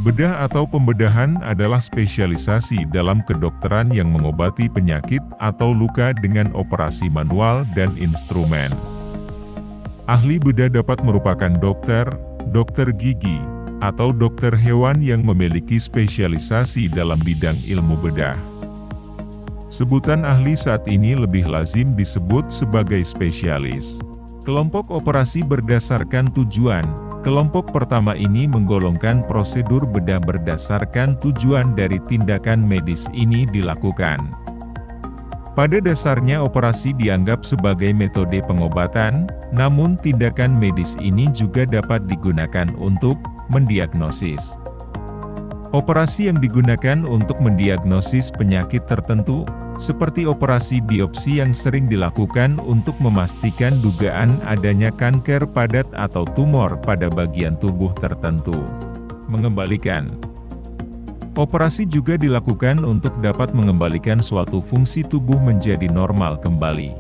Bedah atau pembedahan adalah spesialisasi dalam kedokteran yang mengobati penyakit atau luka dengan operasi manual dan instrumen. Ahli bedah dapat merupakan dokter, dokter gigi, atau dokter hewan yang memiliki spesialisasi dalam bidang ilmu bedah. Sebutan ahli saat ini lebih lazim disebut sebagai spesialis. Kelompok operasi berdasarkan tujuan. Kelompok pertama ini menggolongkan prosedur bedah berdasarkan tujuan dari tindakan medis ini dilakukan. Pada dasarnya operasi dianggap sebagai metode pengobatan, namun tindakan medis ini juga dapat digunakan untuk mendiagnosis. Operasi yang digunakan untuk mendiagnosis penyakit tertentu, seperti operasi biopsi yang sering dilakukan untuk memastikan dugaan adanya kanker padat atau tumor pada bagian tubuh tertentu. Mengembalikan. Operasi juga dilakukan untuk dapat mengembalikan suatu fungsi tubuh menjadi normal kembali.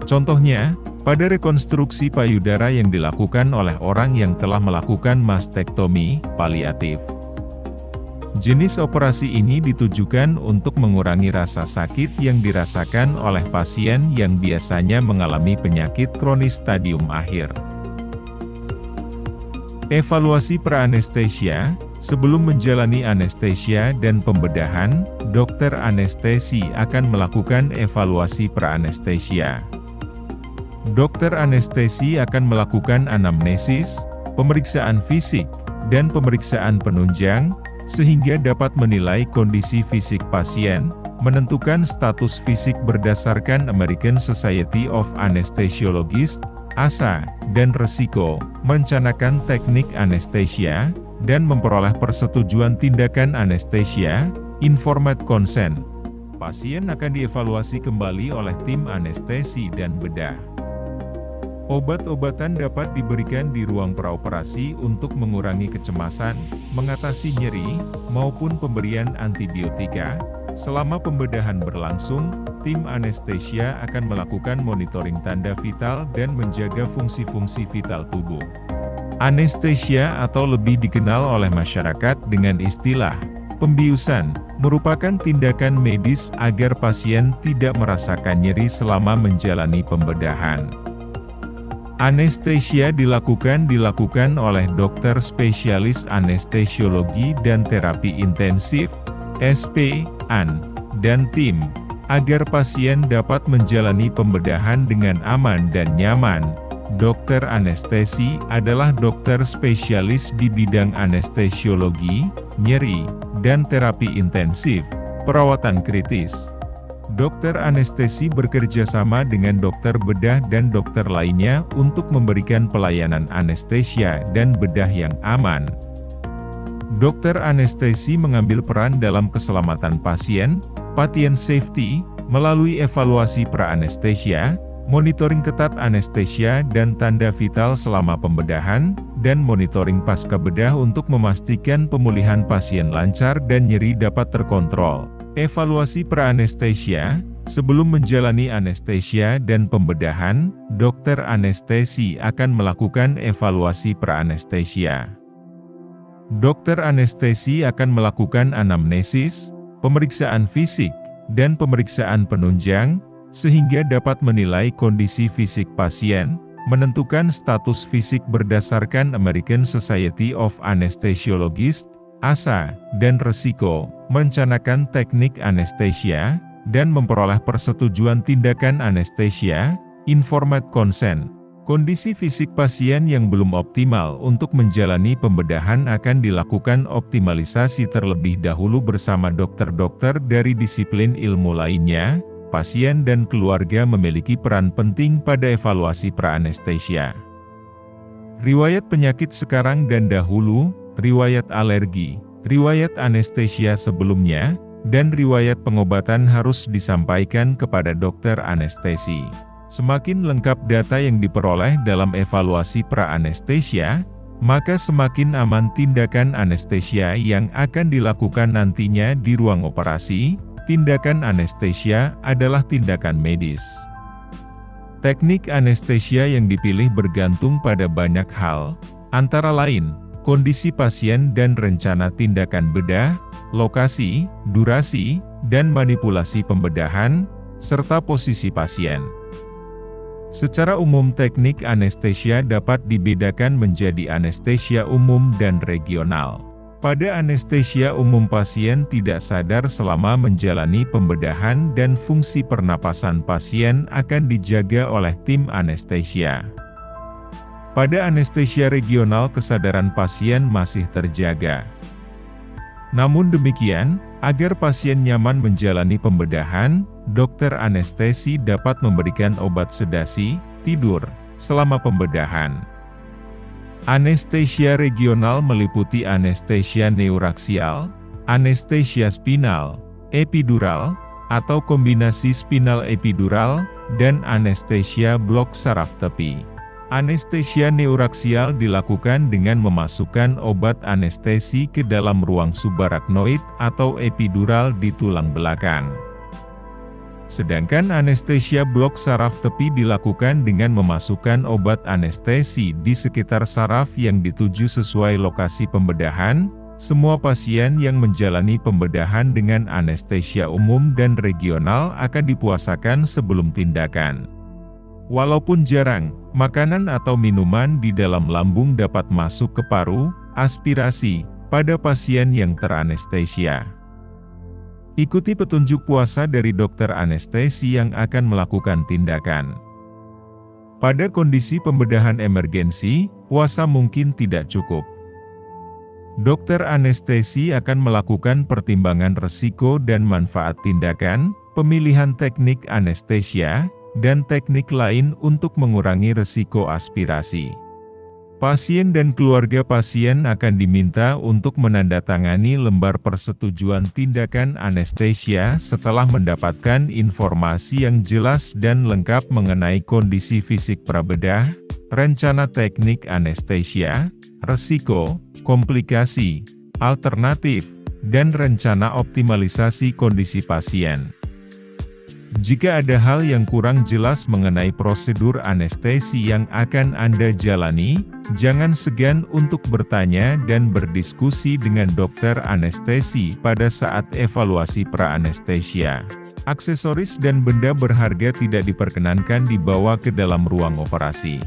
Contohnya, pada rekonstruksi payudara yang dilakukan oleh orang yang telah melakukan mastektomi paliatif. Jenis operasi ini ditujukan untuk mengurangi rasa sakit yang dirasakan oleh pasien yang biasanya mengalami penyakit kronis stadium akhir. Evaluasi praanestesia. Sebelum menjalani anestesia dan pembedahan, dokter anestesi akan melakukan evaluasi praanestesia. Dokter anestesi akan melakukan anamnesis, pemeriksaan fisik, dan pemeriksaan penunjang, sehingga dapat menilai kondisi fisik pasien, menentukan status fisik berdasarkan American Society of Anesthesiologists, ASA, dan resiko, merencanakan teknik anestesia, dan memperoleh persetujuan tindakan anestesia, informed consent. Pasien akan dievaluasi kembali oleh tim anestesi dan bedah. Obat-obatan dapat diberikan di ruang praoperasi untuk mengurangi kecemasan, mengatasi nyeri, maupun pemberian antibiotika. Selama pembedahan berlangsung, tim anestesia akan melakukan monitoring tanda vital dan menjaga fungsi-fungsi vital tubuh. Anestesia atau lebih dikenal oleh masyarakat dengan istilah pembiusan, merupakan tindakan medis agar pasien tidak merasakan nyeri selama menjalani pembedahan. Anestesia dilakukan oleh dokter spesialis anestesiologi dan terapi intensif, SP/AN, dan tim, agar pasien dapat menjalani pembedahan dengan aman dan nyaman. Dokter anestesi adalah dokter spesialis di bidang anestesiologi, nyeri, dan terapi intensif, perawatan kritis. Dokter anestesi bekerja sama dengan dokter bedah dan dokter lainnya untuk memberikan pelayanan anestesia dan bedah yang aman. Dokter anestesi mengambil peran dalam keselamatan pasien, patient safety, melalui evaluasi praanestesia, monitoring ketat anestesia dan tanda vital selama pembedahan, dan monitoring pasca bedah untuk memastikan pemulihan pasien lancar dan nyeri dapat terkontrol. Evaluasi praanestesia. Sebelum menjalani anestesia dan pembedahan, dokter anestesi akan melakukan evaluasi praanestesia. Dokter anestesi akan melakukan anamnesis, pemeriksaan fisik, dan pemeriksaan penunjang, sehingga dapat menilai kondisi fisik pasien, menentukan status fisik berdasarkan American Society of Anesthesiologists, ASA, dan resiko, merencanakan teknik anestesia, dan memperoleh persetujuan tindakan anestesia, informed consent. Kondisi fisik pasien yang belum optimal untuk menjalani pembedahan akan dilakukan optimalisasi terlebih dahulu bersama dokter-dokter dari disiplin ilmu lainnya. Pasien dan keluarga memiliki peran penting pada evaluasi praanestesia. Riwayat penyakit sekarang dan dahulu, riwayat alergi, riwayat anestesia sebelumnya, dan riwayat pengobatan harus disampaikan kepada dokter anestesi. Semakin lengkap data yang diperoleh dalam evaluasi praanestesia, maka semakin aman tindakan anestesia yang akan dilakukan nantinya di ruang operasi. Tindakan anestesia adalah tindakan medis. Teknik anestesia yang dipilih bergantung pada banyak hal, antara lain, kondisi pasien dan rencana tindakan bedah, lokasi, durasi, dan manipulasi pembedahan, serta posisi pasien. Secara umum teknik anestesia dapat dibedakan menjadi anestesia umum dan regional. Pada anestesia umum pasien tidak sadar selama menjalani pembedahan dan fungsi pernapasan pasien akan dijaga oleh tim anestesia. Pada anestesia regional kesadaran pasien masih terjaga. Namun demikian, agar pasien nyaman menjalani pembedahan, dokter anestesi dapat memberikan obat sedasi, tidur, selama pembedahan. Anestesia regional meliputi anestesia neuraksial, anestesia spinal, epidural, atau kombinasi spinal epidural, dan anestesia blok saraf tepi. Anestesia neuraksial dilakukan dengan memasukkan obat anestesi ke dalam ruang subarachnoid atau epidural di tulang belakang. Sedangkan anestesia blok saraf tepi dilakukan dengan memasukkan obat anestesi di sekitar saraf yang dituju sesuai lokasi pembedahan. Semua pasien yang menjalani pembedahan dengan anestesia umum dan regional akan dipuasakan sebelum tindakan. Walaupun jarang, makanan atau minuman di dalam lambung dapat masuk ke paru, aspirasi, pada pasien yang teranestesia. Ikuti petunjuk puasa dari dokter anestesi yang akan melakukan tindakan. Pada kondisi pembedahan emergensi, puasa mungkin tidak cukup. Dokter anestesi akan melakukan pertimbangan risiko dan manfaat tindakan, pemilihan teknik anestesia, dan teknik lain untuk mengurangi risiko aspirasi. Pasien dan keluarga pasien akan diminta untuk menandatangani lembar persetujuan tindakan anestesia setelah mendapatkan informasi yang jelas dan lengkap mengenai kondisi fisik prabedah, rencana teknik anestesia, risiko, komplikasi, alternatif, dan rencana optimalisasi kondisi pasien. Jika ada hal yang kurang jelas mengenai prosedur anestesi yang akan Anda jalani, jangan segan untuk bertanya dan berdiskusi dengan dokter anestesi pada saat evaluasi pra-anestesia. Aksesoris dan benda berharga tidak diperkenankan dibawa ke dalam ruang operasi.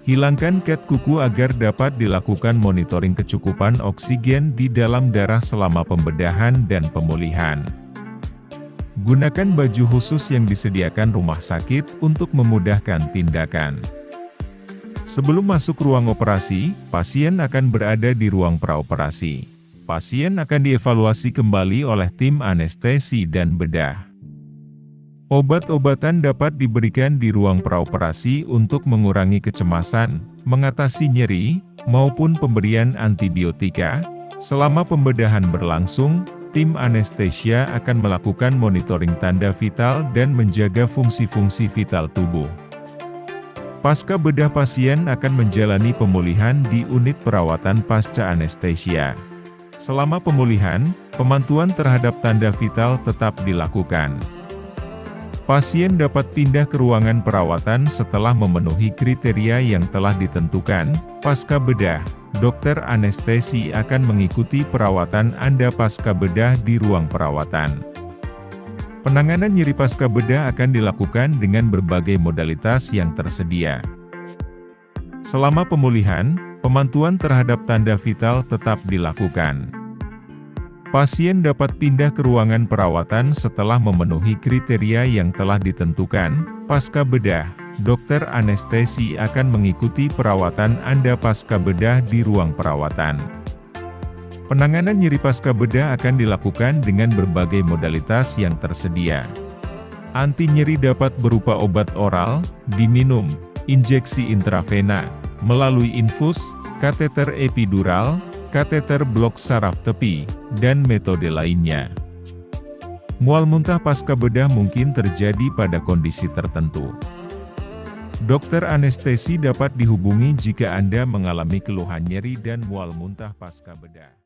Hilangkan cat kuku agar dapat dilakukan monitoring kecukupan oksigen di dalam darah selama pembedahan dan pemulihan. Gunakan baju khusus yang disediakan rumah sakit untuk memudahkan tindakan. Sebelum masuk ruang operasi, pasien akan berada di ruang praoperasi. Pasien akan dievaluasi kembali oleh tim anestesi dan bedah. Obat-obatan dapat diberikan di ruang praoperasi untuk mengurangi kecemasan, mengatasi nyeri, maupun pemberian antibiotika. Selama pembedahan berlangsung, tim anestesia akan melakukan monitoring tanda vital dan menjaga fungsi-fungsi vital tubuh. Pasca bedah pasien akan menjalani pemulihan di unit perawatan pasca anestesia. Selama pemulihan, pemantauan terhadap tanda vital tetap dilakukan. Pasien dapat pindah ke ruangan perawatan setelah memenuhi kriteria yang telah ditentukan. Pasca bedah, dokter anestesi akan mengikuti perawatan Anda pasca bedah di ruang perawatan. Penanganan nyeri pasca bedah akan dilakukan dengan berbagai modalitas yang tersedia. Selama pemulihan, pemantauan terhadap tanda vital tetap dilakukan. Pasien dapat pindah ke ruangan perawatan setelah memenuhi kriteria yang telah ditentukan. Pasca bedah, dokter anestesi akan mengikuti perawatan Anda pasca bedah di ruang perawatan. Penanganan nyeri pasca bedah akan dilakukan dengan berbagai modalitas yang tersedia. Anti nyeri dapat berupa obat oral, diminum, injeksi intravena, melalui infus, kateter epidural, kateter blok saraf tepi, dan metode lainnya. Mual muntah pasca bedah mungkin terjadi pada kondisi tertentu. Dokter anestesi dapat dihubungi jika Anda mengalami keluhan nyeri dan mual muntah pasca bedah.